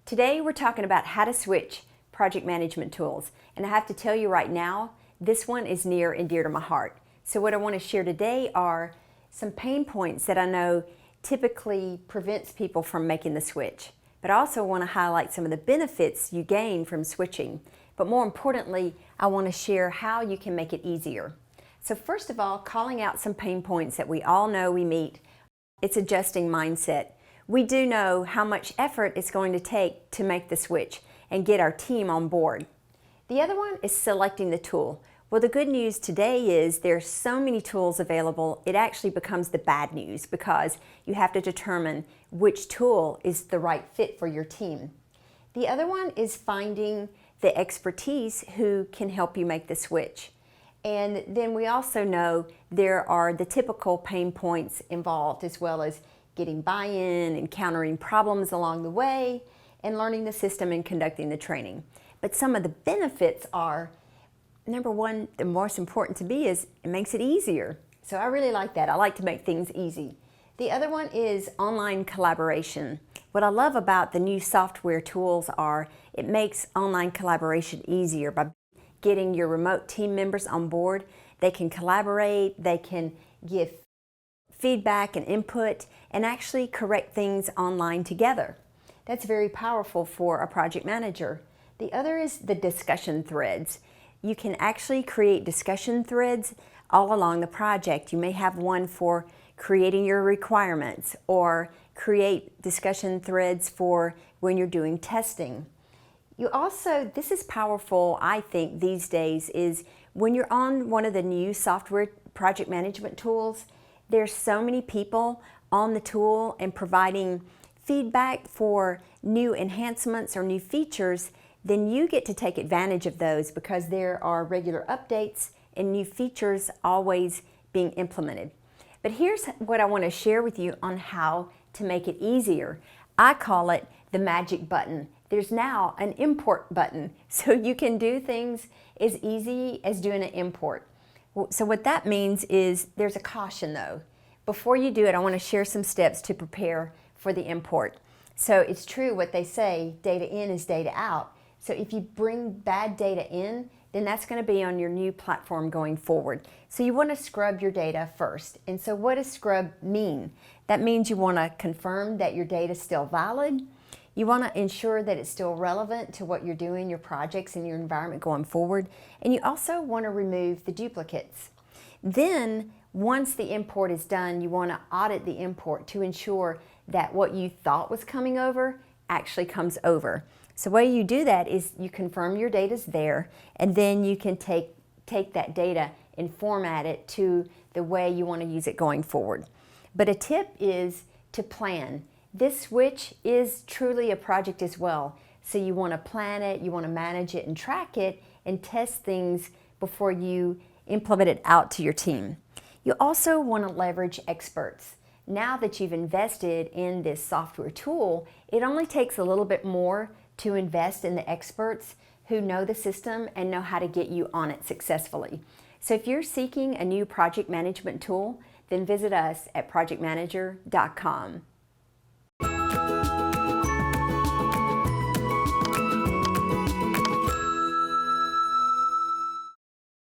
Today we're talking about how to switch project management tools, and I have to tell you right now, this one is near and dear to my heart. So what I want to share today are some pain points that I know typically prevents people from making the switch, but I also want to highlight some of the benefits you gain from switching. But more importantly, I want to share how you can make it easier. So first of all, calling out some pain points that we all know we meet, it's adjusting mindset. We do know how much effort it's going to take to make the switch and get our team on board. The other one is selecting the tool. Well, the good news today is there's so many tools available, it actually becomes the bad news because you have to determine which tool is the right fit for your team. The other one is finding the expertise who can help you make the switch. And then we also know there are the typical pain points involved, as well as getting buy-in, encountering problems along the way, and learning the system and conducting the training. But some of the benefits are, number one, the most important to me is it makes it easier. So I really like that. I like to make things easy. The other one is online collaboration. What I love about the new software tools are it makes online collaboration easier by getting your remote team members on board. They can collaborate, they can give feedback and input, and actually correct things online together. That's very powerful for a project manager. The other is the discussion threads. You can actually create discussion threads all along the project. You may have one for creating your requirements, or create discussion threads for when you're doing testing. You also, this is powerful, I think, these days, is when you're on one of the new software project management tools, there's so many people on the tool and providing feedback for new enhancements or new features, then you get to take advantage of those because there are regular updates and new features always being implemented. But here's what I want to share with you on how to make it easier. I call it the magic button. There's now an import button, so you can do things as easy as doing an import. So what that means is there's a caution though. Before you do it, I want to share some steps to prepare for the import. So it's true what they say, data in is data out. So if you bring bad data in, then that's going to be on your new platform going forward. So you want to scrub your data first. And so what does scrub mean? That means you want to confirm that your data is still valid. You want to ensure that it's still relevant to what you're doing, your projects and your environment going forward. And you also want to remove the duplicates. Then, once the import is done, you want to audit the import to ensure that what you thought was coming over actually comes over. So the way you do that is you confirm your data's there, and then you can take that data and format it to the way you want to use it going forward. But a tip is to plan. This switch is truly a project as well. So you want to plan it, you want to manage it and track it and test things before you implement it out to your team. You also want to leverage experts. Now that you've invested in this software tool, it only takes a little bit more to invest in the experts who know the system and know how to get you on it successfully. So if you're seeking a new project management tool, then visit us at projectmanager.com.